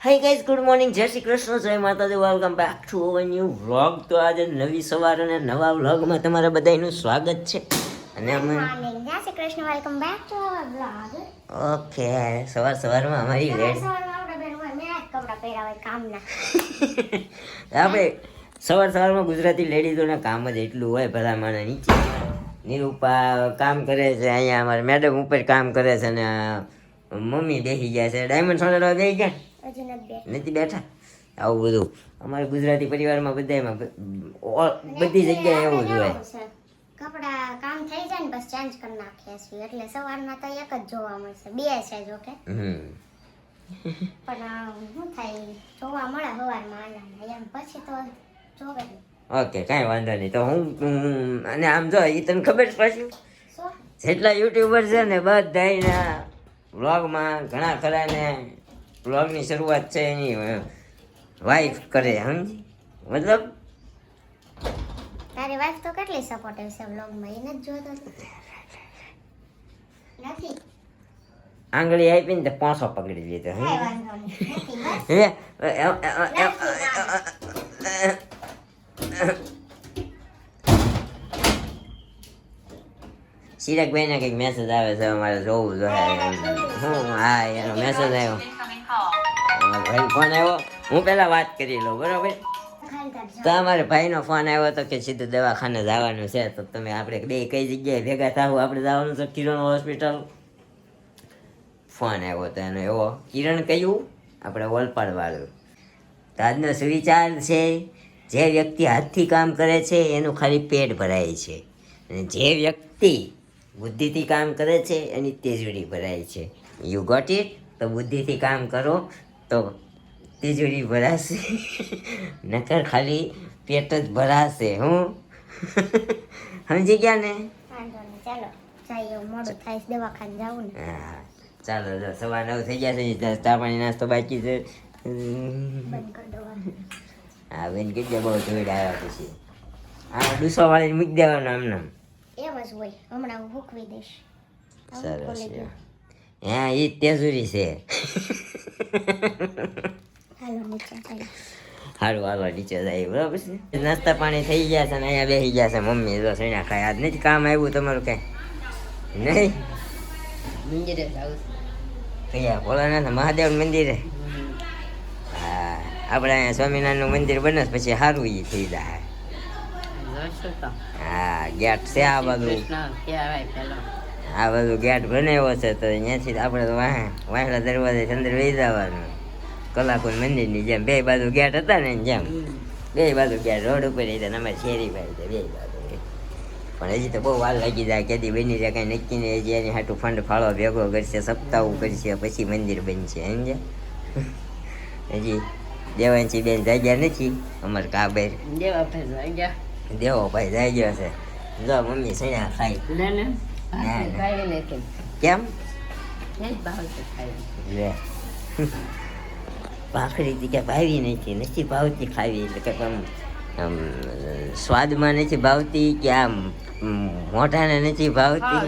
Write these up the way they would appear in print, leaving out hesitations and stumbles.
Hi guys, good morning, જય શ્રી કૃષ્ણ, જય માતાજી, welcome back to our new vlog. તો આજે નવી સવાર અને નવા વ્લોગમાં તમારા બધાનું સ્વાગત છે. અને અમે જય Shri Krishna, welcome back to our blog. Okay, સવારમાં અમારી લેડી આપણે સવારમાં ગુજરાતી લેડીઝોના કામ જ એટલું હોય. ભલામણ નીચે નિરૂપા કામ કરે છે, અહીંયા અમારે મેડમ ઉપર કામ કરે છે, અને મમ્મી બેસી ગયા છે. ડાયમંડ સોના બેસી ગયા નથી બેઠા. આવું બધું અમારે ગુજરાતી પરિવારમાં બધામાં બધી જગ્યાએ એવું જ હોય. કપડા કામ થઈ જાય ને બસ ચેન્જ કરી નાખીએ છીએ, એટલે સવારના તો એક જ જોવા મળશે. બે છે જો કે પણ શું થાય જોવા મળે સવારમાં એમ, પછી તો જોવે. ઓકે, કાંઈ વાંધો નહીં. તો હું અને આમ જો એ તને ખબર છે પાછું, જેટલા યુટ્યુબર છે ને બધાના વ્લોગમાં ઘણા ખરા ને વ્લોગની શરૂઆત છે એની વાઈફ કરે, સમજી? મતલબ તારી વાઈફ તો કેટલી સપોર્ટિવ છે વ્લોગમાં, એને જ જોતો નથી. આંગળી આપીને તો પાંચો પકડી લીધો. કઈ વાંધો નથી. ચિરાગભાઈ ના કઈક મેસેજ આવે છે, અમારે જોવું જોઈએ. હું હા, એનો મેસેજ આવ્યો, ભાઈ ફોન આવ્યો. હું પેલા વાત કરી લઉં, બરોબર? તો અમારે ભાઈનો ફોન આવ્યો હતો કે સીધું દવાખાને જવાનું છે, તો તમે આપણે બે કઈ જગ્યાએ ભેગા થાવ. આપણે જવાનું છે કિરણ હોસ્પિટલ. ફોન આવ્યો હતો એનો એવો, કિરણ કયું આપણે ઓલપાડ વાળું. તો આજનો સુવિચાર છે, જે વ્યક્તિ હાથથી કામ કરે છે એનું ખાલી પેટ ભરાય છે, અને જે વ્યક્તિ બુદ્ધિથી કામ કરે છે એની તેજડી ભરાય છે. You got it? તો બુદ્ધિથી કામ કરો તો તેજડી ભરાશે, નકર ખાલી પેટ જ ભરાશે. હું સમજી ગયા ને? વાંધો નહીં, ચાલો જઈએ, મોડું થાય દવાખાને જવું ને. હા ચાલો, સવાર 9 થઈ ગયા છે, ચા પાણી નાસ્તો બાકી છે. બંધ કરી દો. હા બેન, કેટલી બહુ જોઈડ આવ્યા પછી આ ડૂસો વાળીને મૂકી દેવાનો આમને. એમ જ હોય, હમણાં હું ભૂખવી દઈશ. સરસ છે. હા, એ તેજુરી છે. હાલો નીચે જઈએ. હારું હાલો નીચે જાય, બરાબર છે. નાસ્તા પાણી થઈ ગયા છે ને અહીંયા બેસી ગયા છે મમ્મી. તો સૈણા ખાય. આજ નથી કામ આવ્યું તમારું કાંઈ નહીં? મંદિરે કયા ભોળાનાથ મહાદેવ મંદિરે? હા, આપણે અહીંયા સ્વામિનારાયણનું મંદિર બને પછી સારું એ થઈ જાય. હા, ગેટ છે આ બધું, આ બધું ગેટ બનાવ્યો છે, તો અહીંયાથી આપણે તો વાંસળા દરવાજે અંદર વહી જવાનું. કલાકુન મંદિરની જેમ બે બાજુ ગેટ હતા ને એની જેમ બે બાજુ ગેટ રોડ ઉપર હતા. અમારે શેરી ભાઈ છે બે બાજુ. પણ હજી તો બહુ વાર લાગી જાય, કેદી બની જાય કાંઈ નક્કી નહીં. હજી એની હાટું ફંડ ફાળો ભેગો કરશે, સપ્તાહ કરશે, પછી મંદિર બનશે. સમજ્યા? હજી દેવાંશી બેન જાગ્યા નથી અમારે કાબેર. દેવો ભાઈ જાય ગયો છે. જો મમ્મી સૈયા ખાઈ. કેમ લે ભાખરી કે ભાવી નથી ભાવતી ખાવી, એટલે કે આમ સ્વાદમાં નથી ભાવતી કે આમ મોઢાને નથી ભાવતી.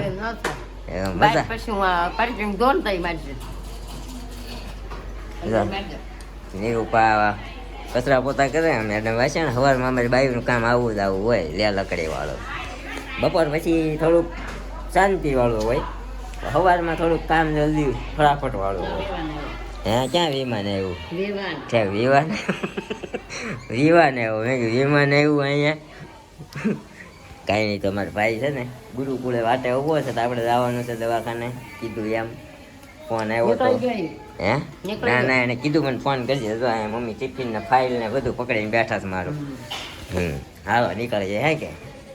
નિરૂપા કચરા પોતા કરે, મેડમ વાંચે ને સવારમાં અમારી બાઈનું કામ આવું જ આવું હોય, લે લકડી વાળો. બપોર પછી થોડુંક શાંતિ વાળું હોય, સવારમાં થોડુંક કામ જલ્દી ફટાફટ વાળું હોય. હા, ક્યાં વિમાન આવ્યું? વિમાન વિમાન આવ્યું. મેં કીધું વિમાન આવ્યું અહીંયા. કાંઈ નહીં, તો અમારા ભાઈ છે ને ગુરુકુળે વાટે ઊભો છે, તો આપણે જવાનું છે દવાખાને. કીધું એમ ફોન આવ્યો તો. હે ના એને કીધું મને ફોન કરજે. જો અહીંયા મમ્મી ટિફિન ને ફાઇલ ને બધું પકડીને બેઠા છે મારું. હાલો નીકળી જાય. હે કે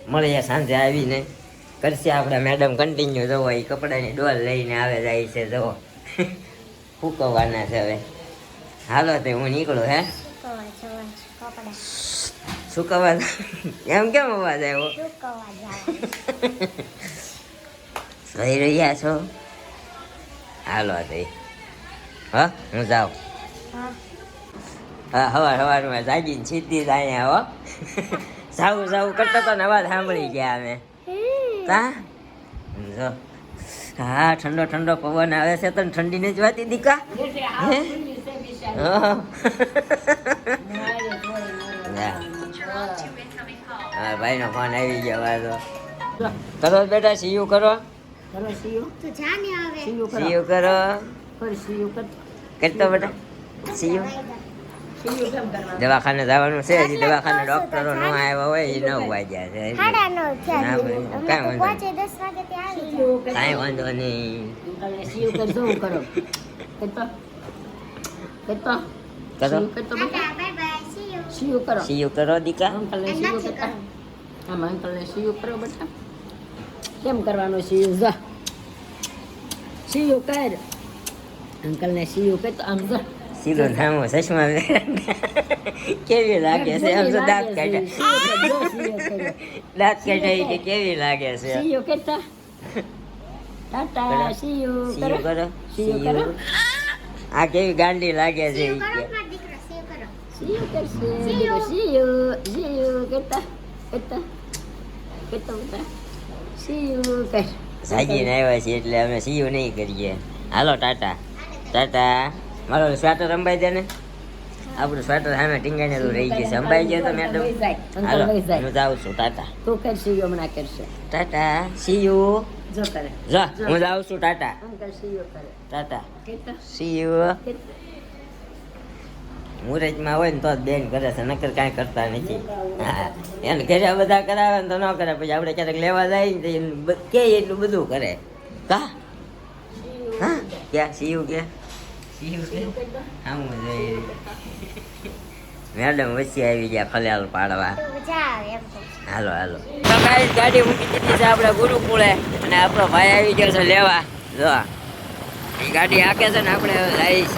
મળીએ સાંજે આવીને કરશે આપણે. મેડમ કન્ટિન્યુ જવો, એ કપડાની ડોલ લઈને આવે જાય છે. જવો ફૂકવવાના છે હવે. હાલો તે હું નીકળું. હે શું કવા એમ કેમ અવાજ આવ્યો? સહી રહ્યા છો? હાલો તે હા હું જાઉં. હા, સવારમાં જાગીને સીધી જ અહીંયા હો સાવું કરતા તો અવાજ સાંભળી ગયા અમે. કા જો હા ઠંડો ઠંડો પવન આવે છે, તને ઠંડી ને જ વાતી દીકા. હા ભાઈ નો ફોન આવી ગયો વાતો કરો બેટા સીયુ કરો તો જાને આવે સીયુ કરો કરતો બેટા સીયુ દવાખાને જવાનું છે હજી દવાખાને ડોક્ટરો ન આવ્યા હોય એ 9 વાગ્યા છે સાડા 9 થયા ના, છે. અમે કાંઈ તો વાંધો પહોંચે 10 વાગે ત્યાં આવી જાય. કાંઈ વાંધો નહીં કરો Tata, bye bye, see you. Cu કરો દીકા નથી કરવું. કેમ કરવાનું સીયુ જા સીયુ કર અંકલ ને સીયુ કર તો આમ જા સીધો નામો ચશ્મા કેવી લાગે છે આમ તો દાંત કાઢે દાંત કાઢે કે કેવી લાગે છે સીયુ કેતા ટાટા સીયુ સીયુ કરો સીયુ કરો આ કેવી ગાંડી લાગે છે See you ઈ કરો, કે. મારા દીકરા, see you કરો. સીયુ કરશે સીયુ સીયુ કેતા કેતા બેટા સીયુ કર સાજીને આવ્યા છીએ એટલે અમે સીયુ નહીં કરીએ હાલો ટાટા ટાટા મારો સ્વેટર અંબાઈ દે ને આપણું સ્વેટર સામે ટીંગાઈને તો રહી ગયું છે અંબાઈ ગયો તો મેડમ હાલો હું જાઉં છું ટાટા તું કર સીયુ હમણાં કરશે ટાટા સીયુ જો કરે જા હું જાઉં છું ટાટા અંકલ સીયુ કરે ટાટા કેતા સીયુ મુરજમાં હોય ને તો જ બેન કરે છે નકર કાંઈ કરતા નથી હા એને ઘરે બધા કરાવે ને તો ન કરે પછી આપણે ક્યારેક લેવા જાય ને તો એને કે એટલું બધું કરે કા હા ક્યાં સીયુ કે સીયુ કે હા હું જોઈ મેડમ વચ્ચે આવી ગયા ફલેલ પાડવા તો મજા આવે એમ તો. હાલો હાલો તો ગાઈસ ગાડી મૂકી દીધી છે આપણે ગુરુકુળે અને આપણો ભાઈ આવી ગયો છે લેવા જો એ ગાડી હાકે છે ને આપણે હવે જઈશ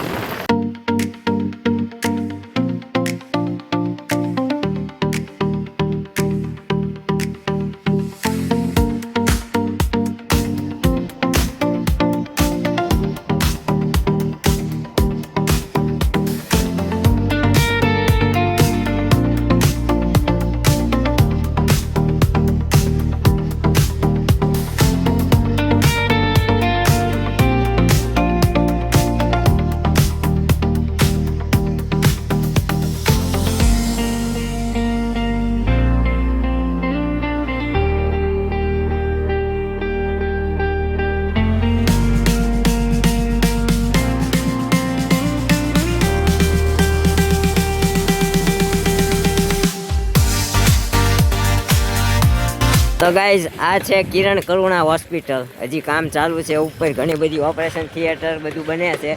તો ગાઈઝ આ છે કિરણ કરુણા હોસ્પિટલ હજી કામ ચાલુ છે ઉપર ઘણી બધી ઓપરેશન થિયેટર બધું બને છે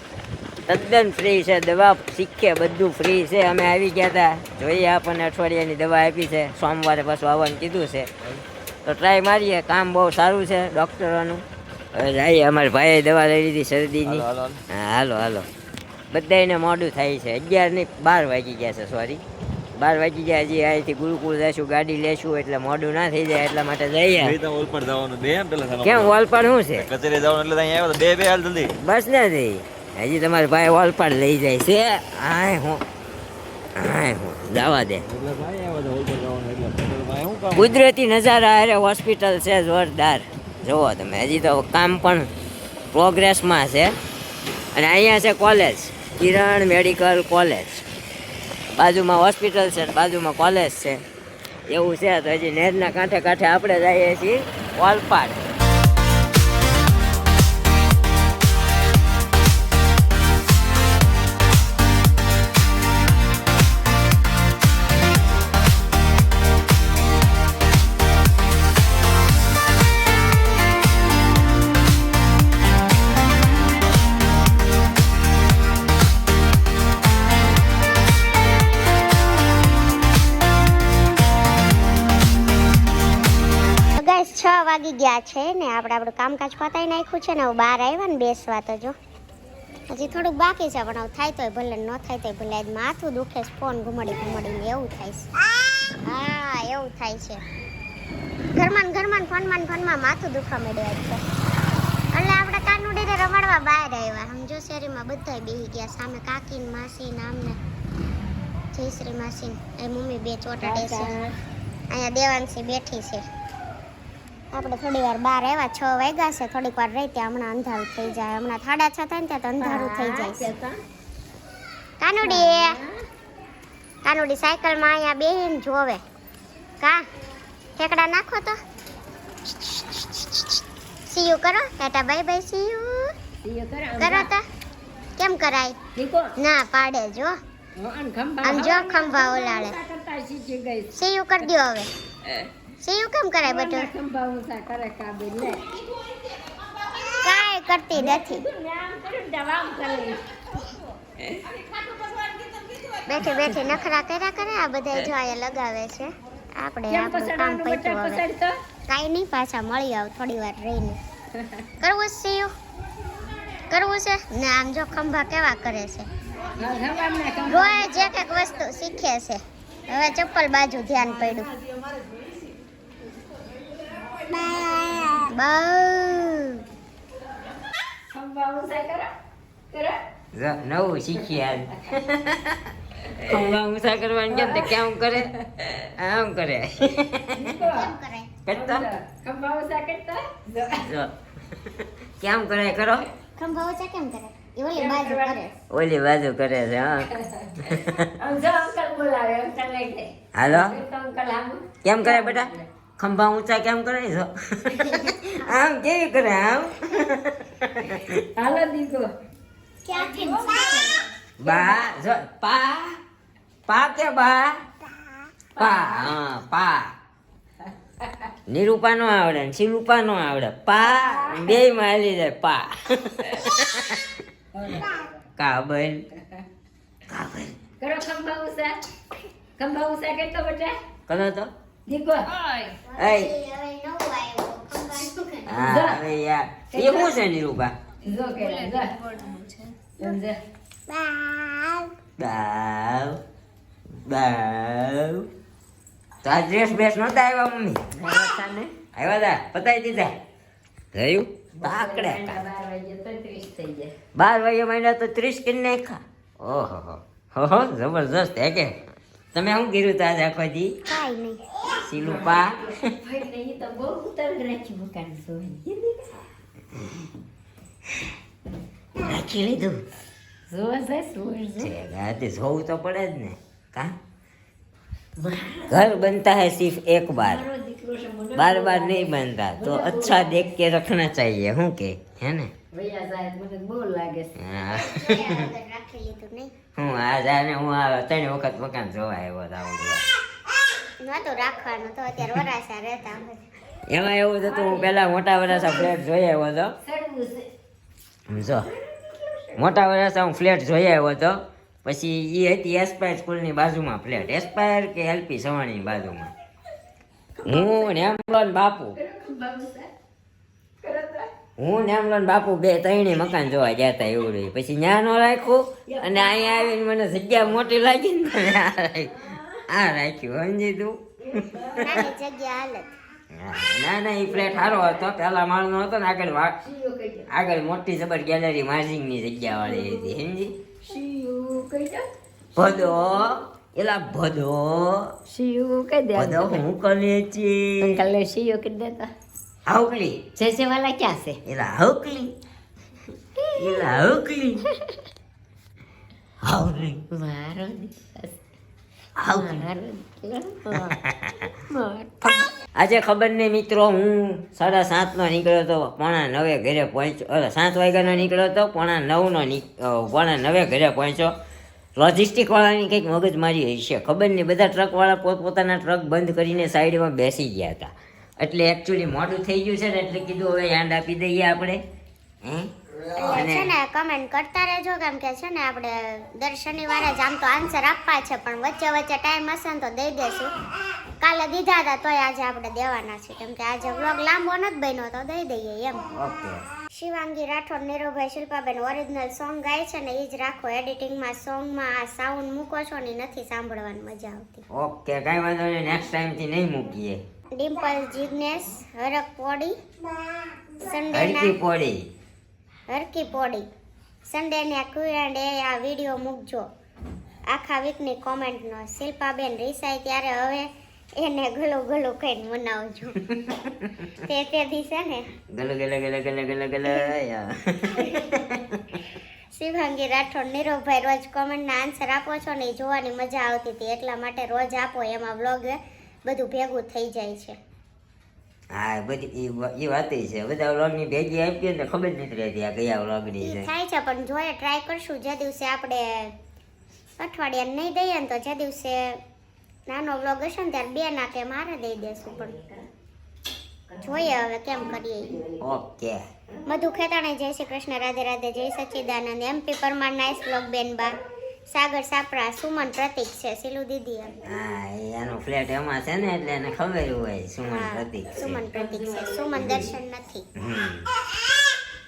તદ્દન ફ્રી છે દવા શીખે બધું ફ્રી છે અમે આવી ગયા હતા જોઈએ આપણને અઠવાડિયાની દવા આપી છે સોમવારે પાછું આવવાનું કીધું છે તો ટ્રાય મારીએ કામ બહુ સારું છે ડૉક્ટરોનું હવે જઈએ અમારા ભાઈએ દવા લઈ લીધી શરદીની હા હાલો હાલો બધાને મોડું થાય છે 11 નહીં 12 વાગી ગયા છે સોરી 12 વાગી ગયા હજી અહીંથી ગુરુકુળ જઈશું ગાડી લેશું એટલે મોડું ના થઈ જાય એટલા માટે જઈએ ઓલપાડ જવાનું બે એમ પેલા કેમ ઓલપાડ શું છે કચેરી જવાનું એટલે અહીંયા આવ્યો તો બે હાલ જલ્દી બસ નથી હજી તમારા ભાઈ ઓલપાડ લઈ જાય છે આય હું જવા દે એટલે ભાઈ આવ્યો તો ઓલપાડ જવાનું એટલે ભાઈ શું કામ કુદરતી નજારા અરે હોસ્પિટલ છે જોરદાર જુઓ તમે હજી તો કામ પણ પ્રોગ્રેસમાં છે અને અહીંયા છે કોલેજ કિરણ મેડિકલ કોલેજ બાજુમાં હોસ્પિટલ છે ને બાજુમાં કોલેજ છે એવું છે તો હજી નહેરના કાંઠે કાંઠે આપણે જઈએ છીએ ઓલપાડ ગાઈસ 6 વાગી ગયા છે ને આપણે આપણું કામકાજ પતાવી નાખ્યું છે ને હવે બહાર આવ્યા ને બેસવા તો જો હજી થોડુંક બાકી છે પણ હવે થાય તોય ભલે ન થાય તોય ભલે આજ માથું દુખે છે ફોન ઘુમાડીને એવું થાય છે હા એવું થાય છે ઘરમાં ફોનમાં માથું દુખવા માંડ્યું છે એટલે આપણે કાનુડીને રમાડવા બહાર આવ્યા સમજો શેરીમાં બધા બેસી ગયા સામે કાકીન માસી નામને જયશ્રી માસી એ મમ્મી બે ચોટાડે છે અહીંયા દેવાંશી બેઠી છે આપણે થોડી વાર બહાર આવ્યા 6 વાગ્યા છે થોડીક વાર રહી ત્યાં હમણાં અંધારું થઈ જાય હમણાં 6:30 થાય ને ત્યાં તો અંધારું થઈ જાય છે કાનુડી સાયકલમાં અહીંયા બેહીને જોવે કા ઠેકડા નાખો તો સીયુ કરો ટાટા બાય બાય સીયુ સીયો કરે કરો તો કેમ કરાય દીકો ના પાડે જો આમ ખંભા આમ જો ખંભા ઓલાડે કરતા શીખી ગઈ સીયુ કરી દ્યો હવે સીયુ કેમ કરાય બટુ ખંભા ઊંચા કરે કાબિલ ને કાંઈ કરતી નથી આમ કર્યું ને આમ કરે બેઠી બેઠી નખરા કર્યા કરે આ બધા જો અહીંયા લગાવે છે આપણે કેમ આપણું કામ પસડવાનું પત્યું બટા હવે પસડતો કાંઈ નહીં પાછા મળી આવ થોડી વાર રહીને કરવું છે સીયુ કરવું છે ને આમ જો ખંભા કેવા કરે છે રોજ એક એક વસ્તુ શીખે છે હવે ચપ્પલ બાજુ ધ્યાન પડ્યું બહુ ખંભા ઊંચા કરે કરે નવું શીખી આજ ખંભા ઊંચા કરવાનું કેમ તો કેમ કરે આમ કરે કેમ કરાય કરતો ખંભા ઊંચા કરતા જો કેમ કરે કરો ખંભા ઓછા કેમ કરે એ ઓલી બાજુ કરે ઓલી બાજુ કરે છે હા આમ જો અંકલ બોલાવે અંકલ લઈ જાય હાલો અંકલ આમ કેમ કરે બેટા ખંભા ઊંચા કેમ કરે છો આમ કેવી કરે આમ હાલો દીકો ક્યાંથી બા જો પા પા કે બા પા હા પા નિરૂપા નો આવડે ને શિરૂપા નો આવડે પા બે માં હાલી જાય પા કાબલ કાબલ કરો ખંભા ઊંચા કરતો બેટા કરો તો દીકો એય હવે નવું આવ્યું ખંભાનું કરે. હા હવે યાર એ શું છે નિરૂપા જો કે જો સમજે બાવ. દાવ દાવ તો આ ડ્રેસ બેસ નહોતા આવ્યા મમ્મી આવ્યા તા પતાવી દીધા રહ્યું પાકડે 12 વાગે તો 30 થઈ જાય 12 વાગે માંડ્યા તો 30 કરી નાખ્યા ઓહો હો જબરજસ્ત હે કે તમે શું કર્યું તા આજે આખો દી કાંઈ નહીં શિલુપા ભાઈ નહીં તો બહુ ઉતર રાખી મકાન સોય રાખી લીધું જોવા જાય સોય છે ગાતે જોવું તો પડે જ ને કા घर बनता है सिर्फ एक बार મારો દીકરો છે મને बार बार नहीं बनता तो अच्छा देख के रखना चाहिए हूँ के है ने ભૈયા સાહેબ મને બહુ લાગે છે हाँ। જોયા વગર રાખી લીધું નહીં હું આ જાને હું આ 3 વખત મકાન જોવા આવ્યો હતો નહોતું રાખવાનું તો અત્યારે વરાસા રહેતા હોય. એમાં એવું જ હતું હું પહેલા મોટા વરાસા ફ્લેટ જોઈ આવ્યો હતો સડવું છે સમજો મોટા વરાસા હું ફ્લેટ જોઈ આવ્યો હતો પછી એ હતી એસ્પાયર સ્કૂલની બાજુમાં ફ્લેટ એસ્પાયર કે એલપી સવાણીની બાજુમાં હું ને એમલોન બાપુ હું ને એમલોન બાપુ બે ત્રણેય મકાન જોવા ગયા હતા એવું રહ્યું પછી ન્યા નો રાખ્યું અને અહીંયા આવીને મને જગ્યા મોટી લાગી ને તો આ રાખ્યું સમજી તું નાની જગ્યા હાલત ના ના એ ફ્લેટ સારો હતો પહેલા માળનો હતો ને આગળ શિયો કહી દે આગળ મોટી જબર ગેલેરી માર્જિંગની જગ્યા વાળી હતી સમજી શિયો કહી દે ભદો એલા ભદો શિયો કહી દે ભદો હું કરે છે અંકલ શિયો કહી દેતા હાઉકલી જૈસે વાલા ક્યાં છે એલા હાઉકલી એલા હાઉકલી હાઉકલી મારો દિવસ હાઉકલી મારો દિવસ આજે ખબર નહીં મિત્રો હું 7:30 નીકળ્યો હતો 8:45 ઘરે પહોંચ્યો 7 વાગ્યાનો નીકળ્યો હતો 8:45 ઘરે પહોંચ્યો લોજિસ્ટિક વાળાની કંઈક મગજમારી હશે ખબર નહીં બધા ટ્રકવાળા પોતપોતાના ટ્રક બંધ કરીને સાઈડમાં બેસી ગયા હતા એટલે એકચ્યુઅલી મોડું થઈ ગયું છે ને એટલે કીધું હવે યાદ આપી દઈએ આપણે હે એટલે છે ને કમેન્ટ કરતા રહેજો કેમ કે છે ને આપણે દર શનિવારે જ આમ તો આન્સર આપવા છે પણ વચ્ચે વચ્ચે ટાઈમ હશે ને તો દઈ દેશું કાલે દીધા હતા તોય આજે આપણે દેવાના છે કેમ કે આજે વ્લોગ લાંબો નથી બન્યો તો દઈ દઈએ એમ okay Shivangi Rathod Nirubhai Shilpaben original song ગાય છે ને એ જ રાખો એડિટિંગમાં સોંગમાં આ સાઉન્ડ મૂકો છો ને નથી સાંભળવાની મજા આવતી ઓકે કાંઈ વાંધો નહીં નેક્સ્ટ ટાઈમથી નહીં મૂકીએ ડિમ્પલ જિગ્નેશ હરક પોડી હરકી સન્ડેના પોડી હરકી પોડી સન્ડેના Q&A આ વિડીયો મૂકજો આખા વીકની કોમેન્ટનો શિલ્પાબેન રીસાય ત્યારે હવે એને ગલું ગલું કહીને મનાવજો તે દિવસે ને ગલે ગલે ગલે ગલે ગલે ગલે યા શિવાંગી રાઠોડ, નીરવભાઈ રોજ કોમેન્ટના આન્સર આપો છો ને એ જોવાની મજા આવતી હતી એટલા માટે રોજ આપો, એમાં વ્લોગ બધું ભેગું થઈ જાય છે. હા બધી એ વાત છે, બધા વ્લોગની ભેગી આપી ને ખબર નથી રહેતી આ કયા વ્લોગની ઈ છે. થાય છે પણ જોઈએ ટ્રાય કરશું. જે દિવસે આપણે અઠવાડિયા નહીં દઈએ ને તો જે દિવસે નાનો વ્લોગ હશે ને ત્યારે 2 ના કે મારે દઈ દેશું, પણ જોઈએ હવે કેમ કરીએ. ઓકે. મધુ ખેતાણે જય શ્રી કૃષ્ણ, રાધે રાધે, જય સચ્ચિદાનંદ, MP પરમાર નાઇસ વ્લોગ બેન બા, સાગર સાપરા, સુમન પ્રતીક છે, સિલુ દીદી. હા એનો ફ્લેટ એમાં છે ને એટલે એને ખબર હોય સુમન પ્રતીક છે. સુમન પ્રતીક છે, સુમન દર્શન નથી.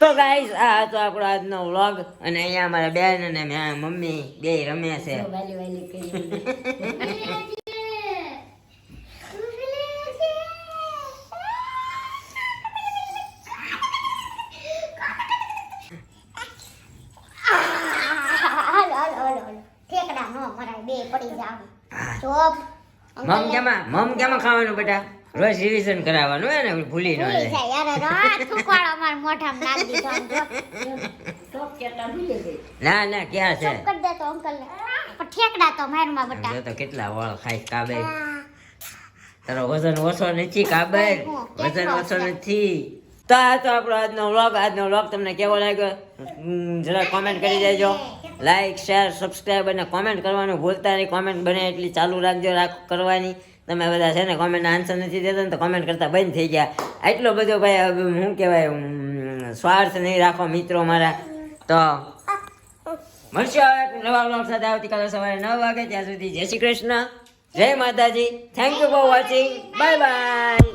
તો ગાઈસ આ તો આપણો આજનો વ્લોગ, અને અહીંયા અમારા બેન અને મમ્મી બે રમે છે. વાલી વાલી કરી ઠેકડા નો મરાય, બે પડી જાવ. ચોપ મમ કેમાં ખાવાનું બેટા? રોજ રિવિઝન કરાવવાનું હે ને, ભૂલી ન ભૂલી જાય. જાય યાર, રાત થૂકવાળો અમાર મોઢામાં નાખી દીધો આમ જો. ચોપ કેટા ભૂલી ગઈ. ના ક્યાં છે? ચૂપ કરી દે તો અંકલ ને. પણ ઠેકડા તો મારમાં બટા. જો તો કેટલા વાળ ખાઈ કાબે. તારો વજન ઓછો નથી કાબે, વજન ઓછો નથી. તો આ તો આપણો આજનો વ્લોગ તમને કેવો લાગ્યો જરા કોમેન્ટ કરી દેજો. લાઈક શેર સબસ્ક્રાઈબ અને કોમેન્ટ કરવાનું ભૂલતા નહીં. કોમેન્ટ બને એટલી ચાલુ રાખજો કરવાની. તમે બધા છે ને કોમેન્ટના આન્સર નથી દેતા ને તો કોમેન્ટ કરતા બંધ થઈ ગયા. એટલો બધો ભાઈ શું કહેવાય સ્વાર્થ નહીં રાખો મિત્રો મારા. તો મળશે હવે નવા વ્લોગ સાથે આવતીકાલે સવારે 9 વાગે. ત્યાં સુધી જય શ્રી કૃષ્ણ, જય માતાજી. Thank you for watching. Bye bye.